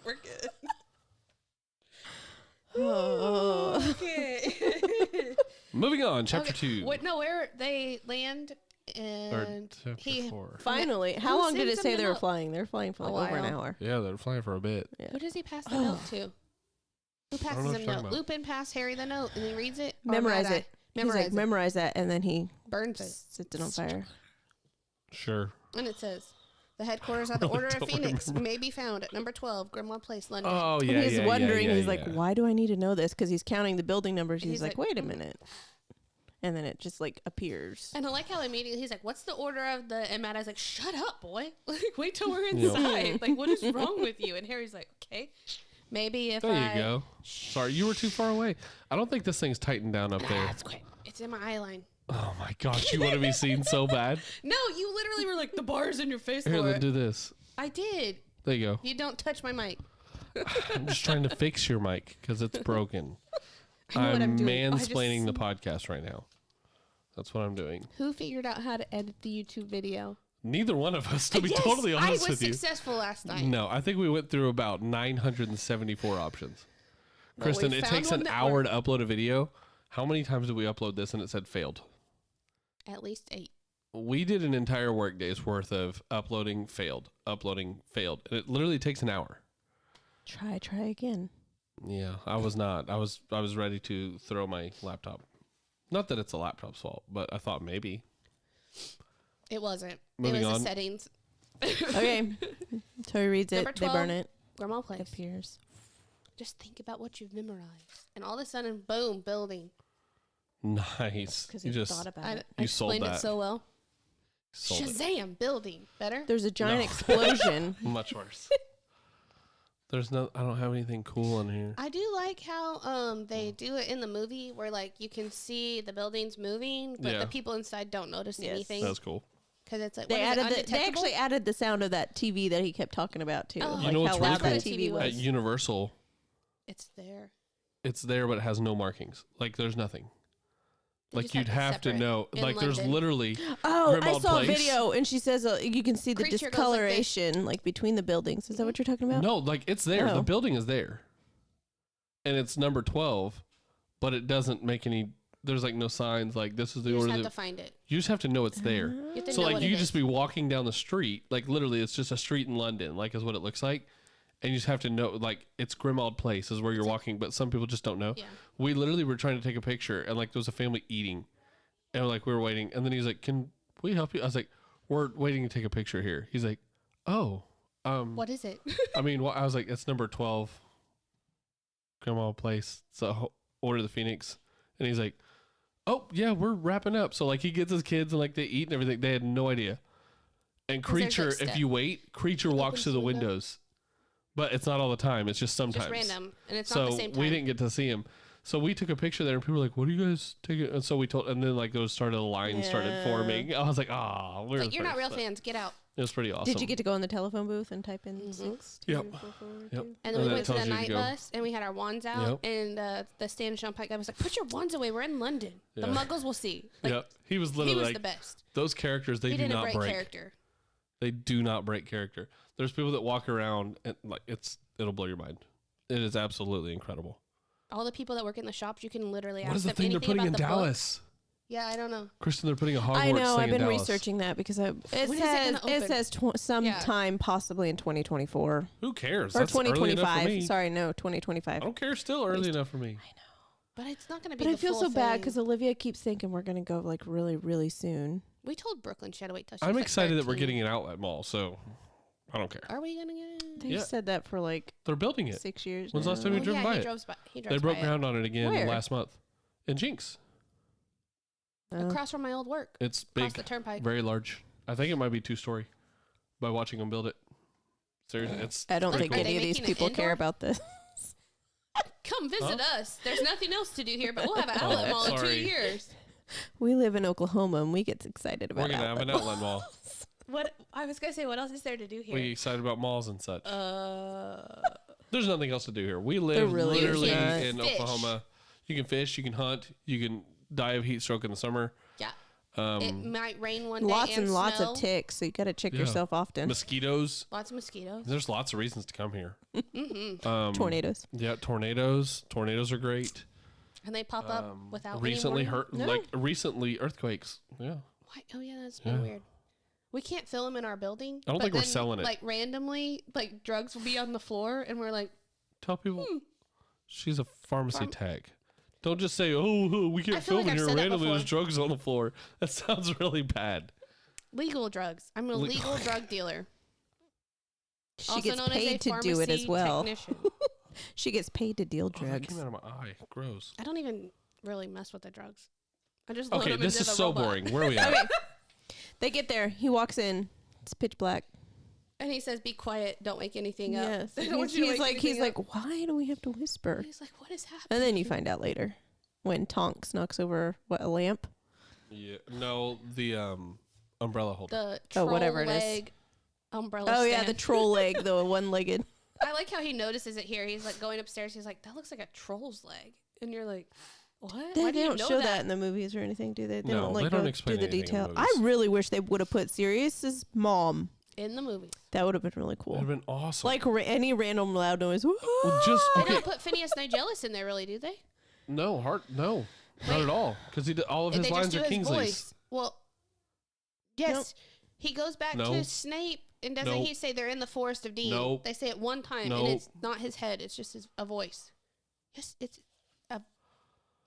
We're good. Oh. Okay. Moving on, chapter 2. What? No, where they land Or and chapter he. 4. Finally, how Who long did sends it say them they were out? flying? They're flying for A like over an while. hour. Yeah, they're flying for a bit. Who does he pass the note to? Who passes know what him you're note? talking about. Lupin passed Harry the note and he reads it. Or Memorize Mad-Eye? it. He's Memorize like, it. memorize that, and then he Burns it. sets it on fire. Sure. And it says, the headquarters of the really Order of don't Phoenix remember. may be found at number 12, Grimmauld Place, London. Oh yeah, And he's yeah, wondering, yeah, he's yeah, like, yeah. why do I need to know this? Because he's counting the building numbers. And He's he's like, like, wait a minute. And then it just like appears. And I like how immediately he's like, what's the order of the... And Mad-Eye's like, shut up, boy. Like, wait till we're Yeah. inside. Like, what is wrong with you? And Harry's like, okay. Maybe if There I... you go. Sorry, you were too far away. I don't think this thing's tightened down up there. That's quick. It's in my eye line. Oh my gosh, you want to be seen so bad? No, you literally were like, the bar's in your face, Here, Laura. then do this. I did. There you go. You don't touch my mic. I'm just trying to fix your mic because it's broken. I know what I'm doing. I just- mansplaining the podcast right now. That's what I'm doing. Who figured out how to edit the YouTube video? Neither one of us, to be Yes, totally honest I was with you. successful last night. No, I think we went through about 974 options. Well, Kristen, we it found takes one an that hour worked. to upload a video. How many times did we upload this and it said failed? At least 8. We did an entire work day's worth of uploading, failed, and it literally takes an hour. Try again. Yeah, I was not. I was ready to throw my laptop. Not that it's a laptop's fault, but I thought maybe. It wasn't. Moving it was on. the settings. Okay. So he reads it. Number They burn 12. it. Grimmauld It Place. appears. Just think about what you've memorized. And all of a sudden, boom, building. Nice. Because You he just thought about I it. You sold explained it that. so well. sold it. Shazam, building. Better? There's a giant No. explosion. Much worse. There's no. I don't have anything cool in here. I do like how they do it in the movie where like you can see the buildings moving, but Yeah. the people inside don't notice Yes. anything. That's cool. because it's like They what is it, added. They undetectable? actually added the sound of that TV that he kept talking about too. Oh. Like You know what's how really loud that cool? TV was. At Universal, It's there. it's there, but it has no markings. Like there's nothing. They Like just you'd have to separate know. in Like there's London. I literally Grimmauld saw a Place. video, and she says you can see the Creature goes like this. discoloration like between the buildings. Is that what you're talking about? no, like it's there. Oh. The building is there, and it's number 12, but it doesn't make any. There's like no signs. Like this is the You just order. have that- to find it. You just have to know it's there. You have to So know like what you it could just is. be walking down the street, like literally it's just a street in London, like is what it looks like. And you just have to know, like it's Grimmauld Place is where you're walking, but some people just don't know. Yeah. We literally were trying to take a picture, and like there was a family eating, and like we were waiting, and then he's like, "Can we help you?" I was like, "We're waiting to take a picture here." He's like, "Oh, What is it? I mean, I was like, it's number 12, Grimmauld Place. So Order of the Phoenix," and he's like, "Oh yeah, we're wrapping up." So like he gets his kids and like they eat and everything. They had no idea. And 'Cause there's, Creature, like, if step. you wait, Creature walks opens through the the window. windows, but it's not all the time. It's just sometimes. Just random, and it's So not the same time. we didn't get to see him. So we took a picture there, and people were like, "What do you guys take it?" And so we told, and then like those started the line started Yeah. forming. I was like, "Ah, we're Like, you're not real first." fans. Get out. It was pretty awesome. Did you get to go in the telephone booth and type in Mhm. 6? Yep. 2, 4, 4, Yep. 2? And And then we that went to the tells you to night go. bus, and we had our wands out, Yep. and the stand shop guy was like, "Put your wands away. We're in London. The Yeah. Muggles will see." Like, Yeah, he was he literally was like the best. those characters. They He do didn't not break break. character. They do not break character. There's people that walk around and like it'll blow your mind. It is absolutely incredible. All the people that work in the shops, you can literally What ask is the them thing they're anything putting about in the book. Dallas? Yeah, I don't know. Kristen, they're putting a Hogwarts I know. thing I've in been Dallas. researching that because it When is it says gonna open? sometime possibly in 2024 Who cares? or That's early enough for 2025. me. Sorry, no, 2025. I don't care. Still early enough for me. But it's not going to be. But I the feel full so bad thing. because Olivia keeps thinking we're gonna go like really, really soon. We told Brooklyn she had to wait till she I'm was like excited that we're 13. getting an outlet mall, so I don't care. Are we gonna get? They Yeah. said that for like They're building it. 6 years. When's the last now. time you Oh, drove yeah, by he it? drove by. He They drove broke by it. ground on it again Where? last month in Jinx. Across from my old work. It's Across big, the turnpike. very large. I think it might be 2-story by watching them build it. Seriously, it's I don't pretty think cool. Are they any of these making it people care indoor? about this. Come visit us. There's nothing else to do here, but we'll have an Oh, outlet mall in 2 sorry. years. We live in Oklahoma and we get excited We're about gonna have an outlet outlet mall. What I was gonna say, what else is there to do here? We excited about malls and such. Uh, There's nothing else to do here. We There live really is literally not. in Fish. Oklahoma. You can fish, you can hunt, you can die of heat stroke in the summer. yeah. It might rain one day. Lots and lots snow. of ticks, so you got to check Yeah. yourself often. Mosquitoes. Lots of mosquitoes. There's lots of reasons to come here. Mm-hmm. Tornadoes. Yeah, tornadoes. Tornadoes are great. And they pop up without recently any warning. recently earthquakes. Yeah. Why? Oh yeah, that's been Yeah. weird. We can't film in our building. I don't but think we're then, selling it. Like randomly, like drugs will be on the floor, and we're like, Tell people she's a pharmacy tech. Don't just say, "Oh, we I can't feel film like in I've here." said that Randomly, there's before. drugs on the floor. That sounds really bad. legal drugs. I'm a legal drug dealer. She Also gets known as a paid to do it as pharmacy well. technician. She gets paid to deal Oh, that drugs. came out of my eye. Gross. I don't even really mess with the drugs. I just load Okay, them this into is the so robot. boring. Where are we at? Okay. They get there. He walks in. It's pitch black. And he says, "Be quiet. Don't wake anything up." Yes. I don't want you to He's wake like, anything up. why do we have to whisper? He's like, "What is happening?" And then you find out later when Tonks knocks over a lamp. Yeah. No, the umbrella holder. The Oh, troll whatever it is. leg umbrella. Oh yeah, stand. the troll leg, the one-legged. I like how he notices it here. He's like going upstairs. He's like, "That looks like a troll's leg," and you're like, "What? They, Why do you don't know show that in the movies or anything, do they? They No, don't they like don't go explain do the anything in the detail. I movies. really wish they would have put Sirius's mom. in the movies? That would have been really That'd cool. have been awesome. Like any random loud noise. Well, just They okay. don't put Phineas Nigellus in there, really, do they? No, not Wait. at all. Because he did, all of his They lines just do are his Kingsley's. voice. Well, yes. Nope. He goes back No. to Snape, and doesn't Nope. he say they're in the Forest of Dean? Nope. They say it one time, and Nope. it's not his head. It's just a voice. Yes, it's a.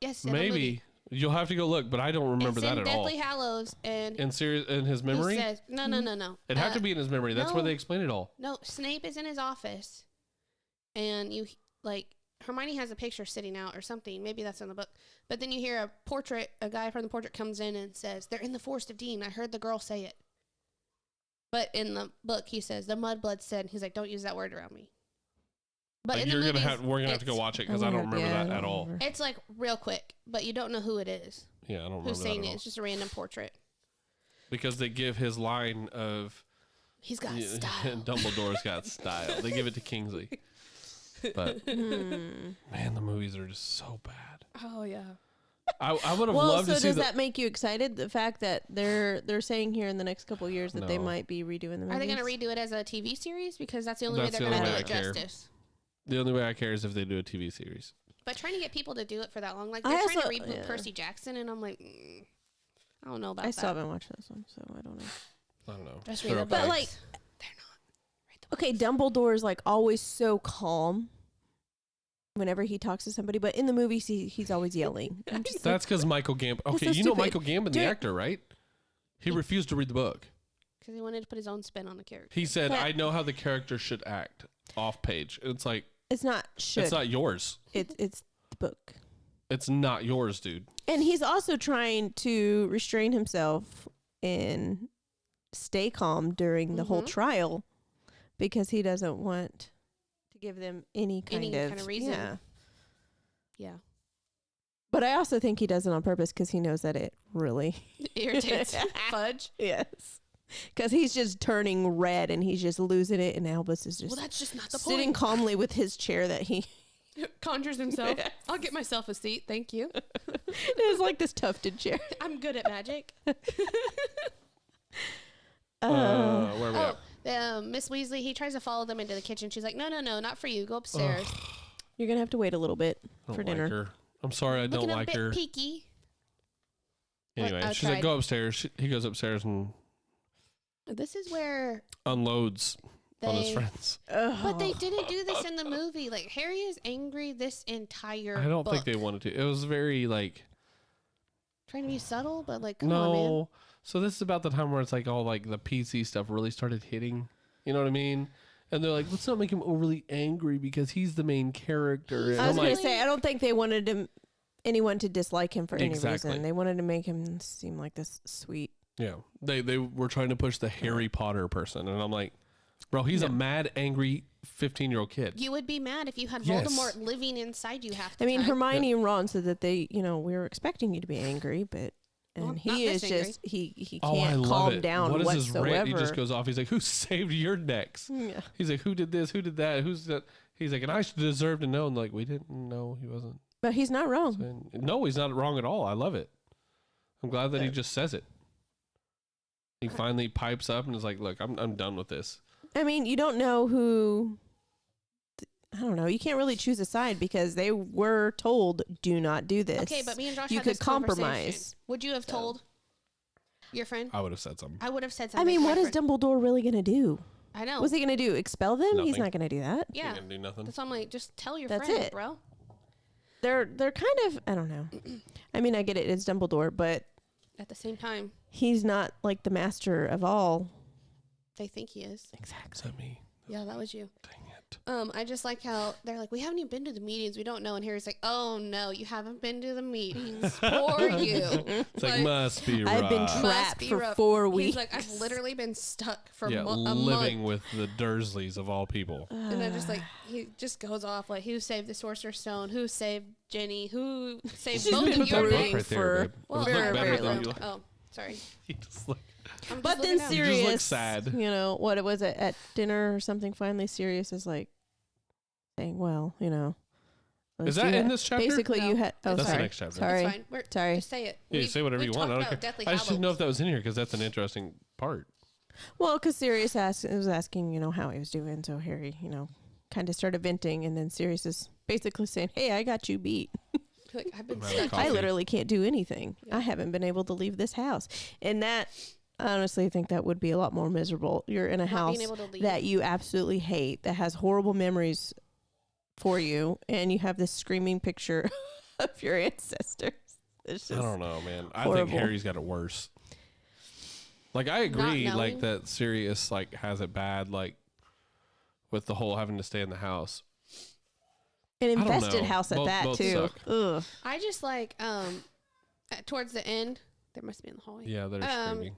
Yes, in a movie. Maybe you'll have to go look, but I don't remember it's that in at all. Deathly Hallows, and In his memory, he says, "No, no, no, no." it had to be in his memory. That's where no. they explain it all. No, Snape is in his office, and you like Hermione has a picture sitting out or something. Maybe that's in the book. But then you hear a portrait. A guy from the portrait comes in and says, "They're in the Forest of Dean. I heard the girl say it." But in the book, he says, "The mudblood said." He's like, "Don't use that word around me." But Like in the movies, we're gonna have to go it's- watch it because I don't remember that at all. It's like real quick, but you don't know who it is. Yeah, I don't remember Who's that saying at it? all. It's just a random portrait. because they give his line of He's got style. Dumbledore's got style. They give it to Kingsley. But man, the movies are just so bad. Oh yeah. I would have loved to see. Does that make you excited? The fact that they're saying here in the next couple of years that they No. might be redoing the movies? Are they going to redo it as a TV series? Because that's the only way That's they're the going to only do way it I care. justice. The only way I care is if they do a TV series. But trying to get people to do it for that long, like I they're trying also- to reboot yeah. Percy Jackson, and I'm like, I don't know about I that. still haven't watched this one, so I don't know. I don't know. Just They're read the okay. But, books. like, they're not. Read the Okay, Dumbledore is like always so calm whenever he talks to somebody, but in the movies he's always yelling. I'm just That's because Michael Gambon. Okay, so you know stupid. Michael Gambon, the Dude. actor, right? He refused to read the book. Because he wanted to put his own spin on the character. He said, But- "I know how the character should act off page." It's like it's not should. it's not yours. It's the book. It's not yours, dude. And he's also trying to restrain himself and stay calm during the whole trial because he doesn't want to give them any kind of reason. Yeah. Yeah. But I also think he does it on purpose because he knows that it really Irritates Fudge. yes. Because he's just turning red and he's just losing it, and Albus is just Well, that's just not the sitting point. calmly with his chair that he. Conjures himself. I'll get myself a seat. Thank you. It was like this tufted chair. I'm good at magic. Where are we at? Miss Weasley, he tries to follow them into the kitchen. She's like, no, not for you. Go upstairs. You're gonna have to wait a little bit I for don't dinner. like her. I'm sorry, I don't Looking a like bit her. peaky. Anyway, I she's like, tried. "Go upstairs." He goes upstairs and This is where unloads on his they... friends. But they didn't do this in the movie. Like, Harry is angry this entire I don't book. think they wanted to. It was very like Trying to be subtle, but like, come on, man. no. So this is about the time where it's like all like the PC stuff really started hitting. You know what I mean? And they're like, let's not make him overly angry because he's the main character. And I was I'm gonna like, say I don't think they wanted anyone to dislike him for any Exactly. reason. They wanted to make him seem like this sweet. yeah, they were trying to push the Harry Potter person, and I'm like, bro, he's a mad, angry 15-year-old kid. You would be mad if you had Yes. Voldemort living inside you half the I mean, time. Hermione and Ron said that they, we were expecting you to be angry, but and Well, not he is this angry. just he Oh, I can't love calm it. down What is whatsoever. his rant? He just goes off. He's like, "Who saved your necks?" Yeah. He's like, "Who did this? Who did that? Who's that?" He's like, "And I deserve to know." And like, we didn't know he wasn't. But he's not wrong. saying- No, he's not wrong at all. I love it. I'm glad that he just says it. He finally pipes up and is like, "Look, I'm done with this." I mean, you don't know who. I don't know. You can't really choose a side because they were told, "Do not do this." Okay, but me and Josh you had could this conversation. compromise. Would you have told your friend? I would have said something. I would have said something. I mean, to what my is friend. Dumbledore really going to do? I know. What's he going to do? Expel them? He's Nothing. not going to do that. He Yeah. didn't do nothing. That's why I'm like, just tell your That's friend, it. bro. They're kind of, I don't know. I mean, I get it. It's Dumbledore, but At the same time, he's not like the master of all. they think he is. Is Exactly. that me? Yeah, that was you. Dang it. I just like how they're like, we haven't even been to the meetings. We don't know. And Harry's like, oh no, you haven't been to the meetings. Poor you. It's like must be right. I've been Must trapped be for rough. 4 He's weeks. like, I've literally been stuck for yeah, a living month. with the Dursleys of all people. And then just like, he just goes off like, who saved the Sorcerer's Stone? Who saved Jenny? Who saved She's both been of your brooding names? right there, for babe. Well, It very, looked better very than long you time. Oh, sorry. He just like, I'm just But then looking down. Sirius, just look sad. What was it at dinner or something? Finally, Sirius is like saying, "Well, is that in this chapter? Basically, No. you had. Oh, That's the sorry. next chapter. Sorry. It's fine. Sorry. Just say it. Yeah, you We- say whatever we you want. I talked don't about care. Deathly I just didn't know if Hallows. that was in here because that's an interesting part. Well, because Sirius was asking, how he was doing, so Harry, kind of started venting, and then Sirius is basically saying, "Hey, I got you beat. Like, I've been I'm having stuck. coffee. I literally can't do anything. Yeah. I haven't been able to leave this house." And that, I honestly think that would be a lot more miserable. You're in a Not house being able to leave. that you absolutely hate, that has horrible memories for you, and you have this screaming picture of your ancestors. It's I just, don't know, man. I horrible. think Harry's got it worse. Like I agree, Not like knowing. that Sirius like has it bad, like with the whole having to stay in the house. an don't infested know. house at Both- that both too. suck. Ugh. I just like towards the end, there must be in the hallway. Yeah, they're screaming.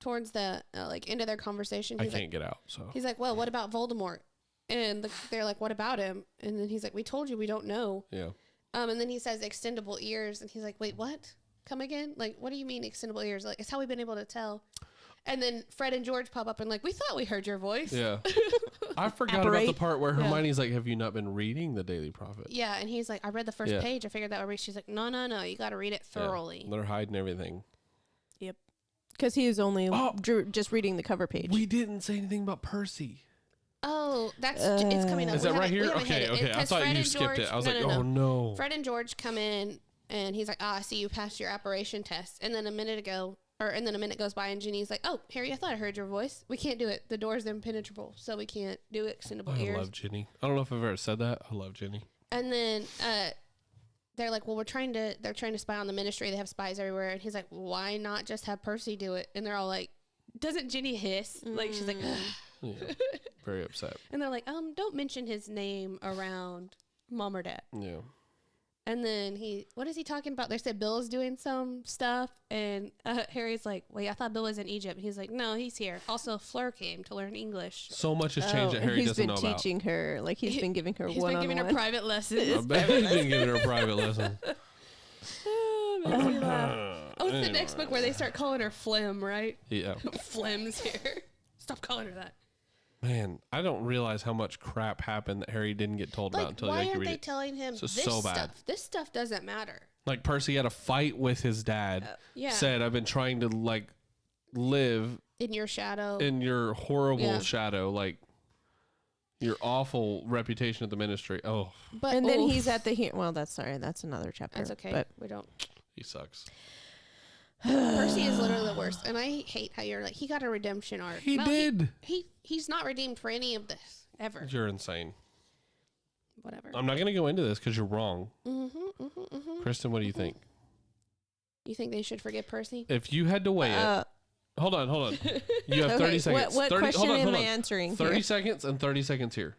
Towards the like end of their conversation, I he's can't like, get out. So he's like, well, what about Voldemort? And they're like, what about him? And then he's like, we told you we don't know. yeah, And then he says extendable ears, and he's like, wait, what? come again? Like, what do you mean extendable ears? Like, it's how we've been able to tell. And then Fred and George pop up and like, we thought we heard your voice. Yeah. I forgot about the part where Hermione's like, have you not been reading the Daily Prophet? Yeah, and he's like, I read the first page. I figured that would read. She's like, no, you got to read it thoroughly. Yeah. They're hiding everything. Yep. Because he was only just reading the cover page. We didn't say anything about Percy. Oh, it's coming up. Is that right here? Okay. I thought you skipped it. I was oh no. Fred and George come in and he's like, I see you passed your apparition test. And then a minute goes by and Ginny's like, oh, Harry, I thought I heard your voice. We can't do it. The door's impenetrable, so we can't do extendable ears. I love Ginny. I don't know if I've ever said that. I love Ginny. And then they're like, well, they're trying to spy on the ministry. They have spies everywhere. And he's like, why not just have Percy do it? And they're all like, doesn't Ginny hiss? Like, she's like, yeah, very upset. And they're like, don't mention his name around Mom or Dad. Yeah. And then what is he talking about? They said Bill's doing some stuff. And Harry's like, wait, I thought Bill was in Egypt. And he's like, no, he's here. Also, Fleur came to learn English. So much has changed that Harry doesn't know about. He's been teaching her, like he's been giving her He's been giving her private lessons. I bet he's been giving her a private lesson. Makes me laugh. It's the next book where they start calling her Phlegm, right? Yeah. Phlegm's here. Stop calling her that. Man, I don't realize how much crap happened that Harry didn't get told about until why he aren't read they it. telling him So this so stuff? bad. This stuff doesn't matter. Like Percy had a fight with his dad. Yeah. Said, I've been trying to like live in your shadow. In your horrible shadow, like your awful reputation at the ministry. Oh. But and then he's at the well, that's another chapter. That's okay. But we don't. He sucks. Percy is literally the worst, and I hate how you're like he got a redemption arc. He did. He's not redeemed for any of this ever. You're insane. Whatever. I'm not going to go into this because you're wrong. Kristen, what do you think? You think they should forgive Percy? If you had to weigh it, hold on. You have 30 seconds. What question am I answering? 30 seconds and 30 seconds here.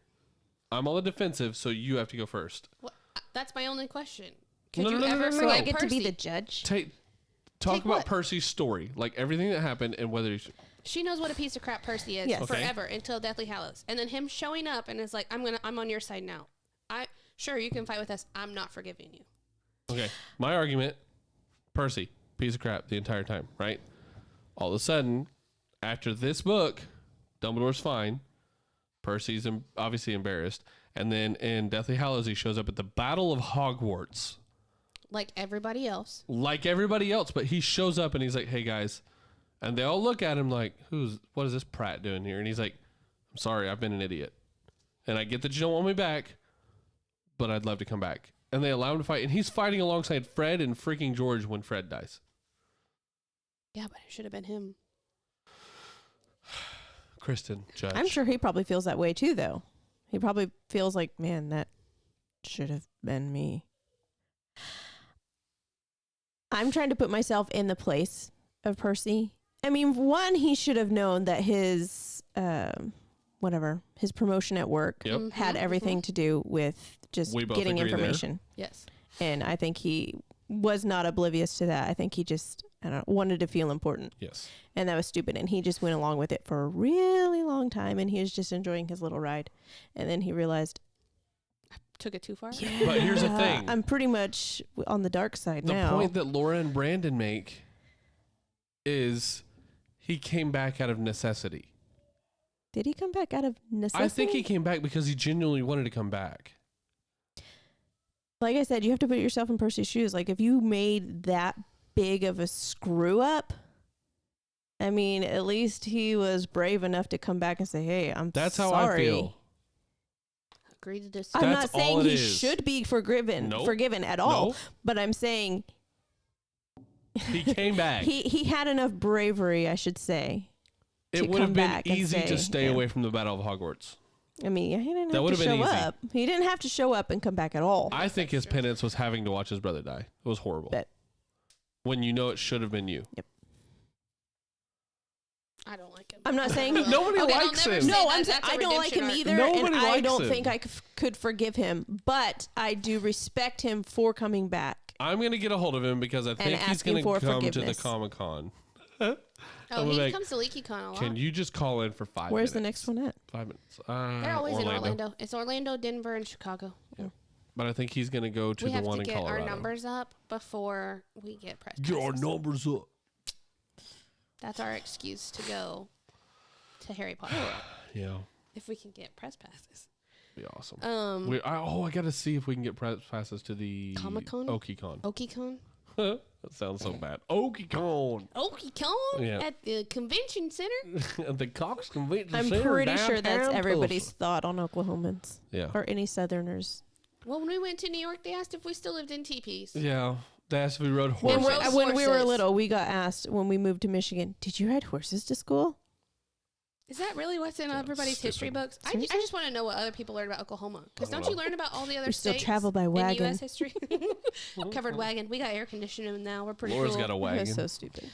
I'm on the defensive, so you have to go first. Well, that's my only question. Could No. So I get to be the judge? Talk about Percy's story, like everything that happened and whether she knows what a piece of crap Percy is forever until Deathly Hallows, and then him showing up and is like, I'm on your side now. Sure, you can fight with us. I'm not forgiving you. Okay, my argument, Percy, piece of crap the entire time, right? All of a sudden, after this book, Dumbledore's fine. Percy's obviously embarrassed, and then in Deathly Hallows, he shows up at the Battle of Hogwarts. Like everybody else, but he shows up and he's like, hey guys, and they all look at him like, what is this Pratt doing here? And he's like, I'm sorry, I've been an idiot, and I get that you don't want me back, but I'd love to come back. And they allow him to fight, and he's fighting alongside Fred and freaking George when Fred dies. Yeah, but it should have been him. Kristen, judge. I'm sure he probably feels that way too, though. He probably feels like, man, that should have been me. I'm trying to put myself in the place of Percy. I mean, one, he should have known that his promotion at work had everything to do with just getting information. There. Yes. And I think he was not oblivious to that. I think he just, wanted to feel important. Yes. And that was stupid. And he just went along with it for a really long time. And he was just enjoying his little ride. And then he realized, took it too far. Yeah, but here's the thing. I'm pretty much on the dark side now. The point that Laura and Brandon make is he came back out of necessity. Did he come back out of necessity? I think he came back because he genuinely wanted to come back. Like I said, you have to put yourself in Percy's shoes. Like, if you made that big of a screw up, I mean, at least he was brave enough to come back and say, hey, That's sorry. how I feel. Agree to disagree. I'm not saying he should be forgiven at all, but I'm saying he came back. He had enough bravery, I should say. It would have been easy to stay away from the Battle of Hogwarts. I mean, he didn't have to show up. He didn't have to show up and come back at all. I think his penance was having to watch his brother die. It was horrible. When you know it should have been you. Yep. I don't like him. I'm not saying nobody likes him. No, I don't like him either, and I don't think I could forgive him. But I do respect him for coming back. I'm gonna get a hold of him because I think he's gonna come to the Comic-Con. He comes to LeakyCon a lot. Can you just call in for 5 minutes? Where's the next one at? 5 minutes. They're always in Orlando. It's Orlando, Denver, and Chicago. Yeah. but I think he's going to go to we the have one to in get Colorado. our numbers up before we get press Get our passes. numbers up. That's our excuse to go to Harry Potter Yeah. if we can get press passes. Be awesome. I got to see if we can get press passes to the Comic-Con? OkiCon. OkiCon? That sounds so bad. OkiCon. OkiCon Yeah. at the convention center. At the Cox Convention I'm Center pretty sure that's downtown everybody's Tulsa. thought on Oklahomans. Yeah. Or any Southerners. Well, when we went to New York, they asked if we still lived in teepees. Yeah. That's if we rode When, horses. rode when we were horses. little, we got asked when we moved to Michigan, did you ride horses to school? Is that really what's in Yeah, everybody's history stupid. books? I Seriously? just want to know what other people learn about Oklahoma. Because I don't don't you know. learn about all the other We still states travel by in wagon. U.S. history? Covered wagon. We got air conditioning now. We're pretty Laura's cool. got a That wagon. was so stupid.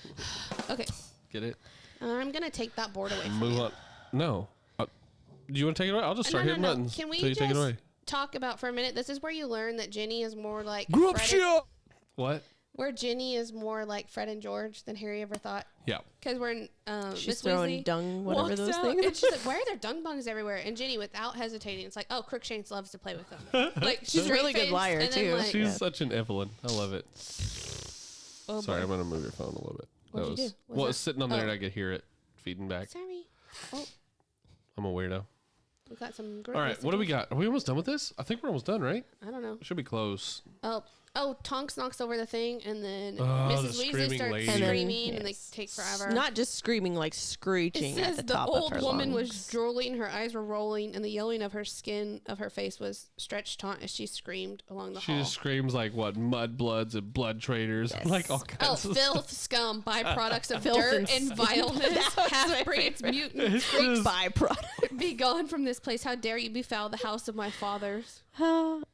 Okay. Get it? I'm going to take that board away from Move you. on. No. Do you want to take it away? I'll just start hitting buttons Can we until you take it just away. talk about for a minute? This is where you learn that Ginny is more like Group Fred shit. What? where Ginny is more like Fred and George than Harry ever thought. Yeah. Because we're She's Miss throwing Weasley dung, whatever walks those out things. and she's like, "Why are there dung bungs everywhere?" And Ginny, without hesitating, it's like, "Oh, Crookshanks loves to play with them." Like She's a really good straight-faced, liar, and then, too. like, She's Yeah. such an Evelyn. I love it. oh, Sorry, boy. I'm going to move your phone a little bit. What'd you do? What's Well, that? it's sitting on there and Oh. I could hear it feeding back. Sorry. Oh, I'm a weirdo. we got some. All right, what do we got? Are we almost done with this? I think we're almost done, right? I don't know. Should be close. Oh, Tonks knocks over the thing, and then Oh, Mrs. the Weasley screaming starts lady. And then, screaming, and they yes. take forever. Not just screaming, like It screeching at says the the top of old her woman lungs. was drooling, her eyes were rolling, and the yelling of her skin of her face was stretched taut as she screamed along the She hall. just screams like what? Mudbloods and blood traders. Yes. Like all Oh, kinds of filth, scum, byproducts of Filth dirt and and scum. vileness, half breeds, mutants, It's just- Byproduct. be gone from this place. How dare you befoul the house of my fathers?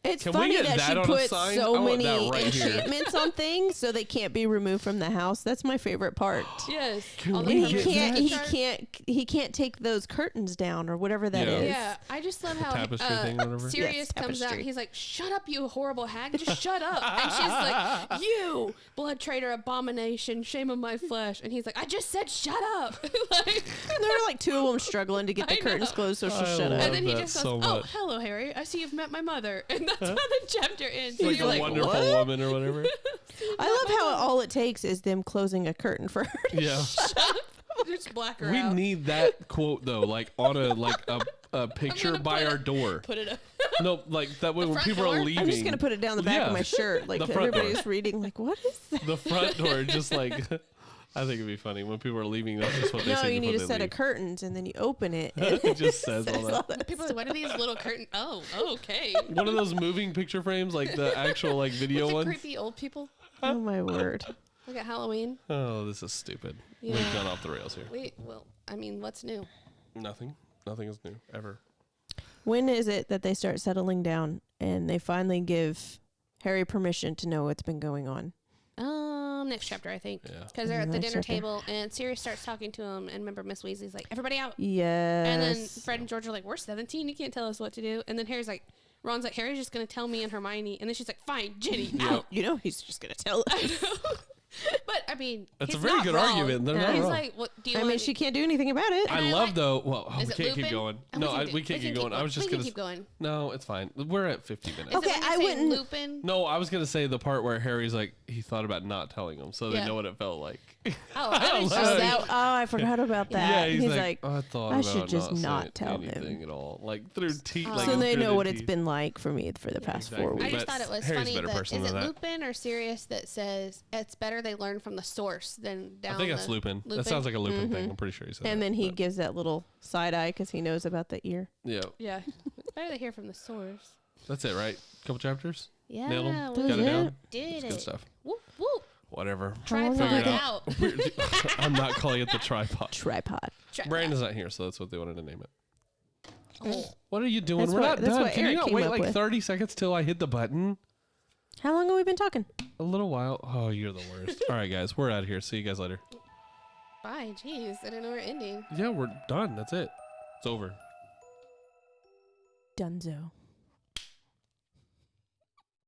It's Can we funny get that, that she on a puts sign? I so want many that right here. enchantments on things so they can't be removed from the house. That's my favorite part. Yes. Can On we the And he get permission can't, he chart. can't take those curtains down or whatever that Yeah. is. Yeah, I just love how tapestry thing, whatever? Sirius Yes, comes out. tapestry. He's like, "Shut up, you horrible hag! Just shut up!" And she's like, "You blood traitor, abomination, shame of my flesh!" And he's like, "I just said shut up!" Like, And there are like two of them struggling to get the I curtains know. closed so she'll I shut love up. and then he that just goes, so "Oh, much. hello, Harry. I see you've met my mother," and that's how the chapter ends. And Like you're a like, wonderful "What?" woman or whatever. I love how all it takes is them closing a curtain for her. Yeah. just black her We out. need that quote though, like on a picture gonna by put our it- door. Put it up. No, like that way when front people door? are I'm leaving. I'm just gonna put it down the back Yeah. of my shirt, like The front door. everybody's reading. Like, what is that? the front door, just like I think it'd be funny when people are leaving. That's just what they No, say you need a before set they of curtains, and then you open it. And leave. It just says all says that. all that People are like, "What are these little curtains?" Oh, okay. One of those moving picture frames, like the actual like video The ones. creepy old people. Oh my word! Look at Halloween. Oh, this is stupid. Yeah. We've gone off the rails here. Well, I mean, what's new? Nothing. Nothing is new ever. When is it that they start settling down and they finally give Harry permission to know what's been going on? Next chapter, I think. Yeah. Because they're at the Next dinner chapter. table, and Sirius starts talking to him, and remember Miss Weasley's like, "Everybody out." Yes. And then Fred and George are like, "We're 17, you can't tell us what to do." And then Harry's like, Ron's like, "Harry's just going to tell me and Hermione." And then she's like, "Fine, Ginny, out." You know he's just gonna tell us. But, I mean, That's a he's very not good wrong. argument. They're not He's wrong. like, "What do you I want mean, she can't do anything about it. I And I love like- though. Well, Is we it can't keep Lupin? going. Oh, No, can do- we can't keep going. I was just we gonna. can keep going. No, it's fine. We're at 50 minutes. Is Okay, it when you I say wouldn't- Lupin? No, I was gonna say the part where Harry's like he thought about not telling them, so they Yeah. know what it felt like. Oh, I was love just it. that. Oh, I forgot about that. Yeah, he's, he's like, I thought I about should just not not saying tell him. anything at all, like through teeth. Oh. Like so they through know the what it's teeth. been like for me for the past 4 exactly. I weeks. just thought it was Harry's a funny better that person is it than that. Lupin or Sirius that says it's better they learn from the source than down I think that's the Lupin. That Lupin? sounds like a Lupin thing. Mhm. I'm pretty sure he said. And that, then he but- gives that little side eye because he knows about the ear. Yeah, Yeah, it's better to hear from the source. that's it, right? Couple chapters. Yeah, Nailed 'em? we Got it down. did It's it. good stuff. Whoop whoop. Whatever. How long Tripod have Figure we it got? out. I'm not calling it the tripod. Tripod. Tripod. Brandon's not here, so that's what they wanted to name it. Oh. What are you doing? That's We're what- not that's done. what Can you Eric not came wait up like with. 30 seconds till I hit the button? How long have we been talking? A little while. Oh, you're the worst. All right, guys. We're out of here. See you guys later. Bye. Jeez, I didn't know we we're ending. Yeah, we're done. That's it. It's over. Dunzo.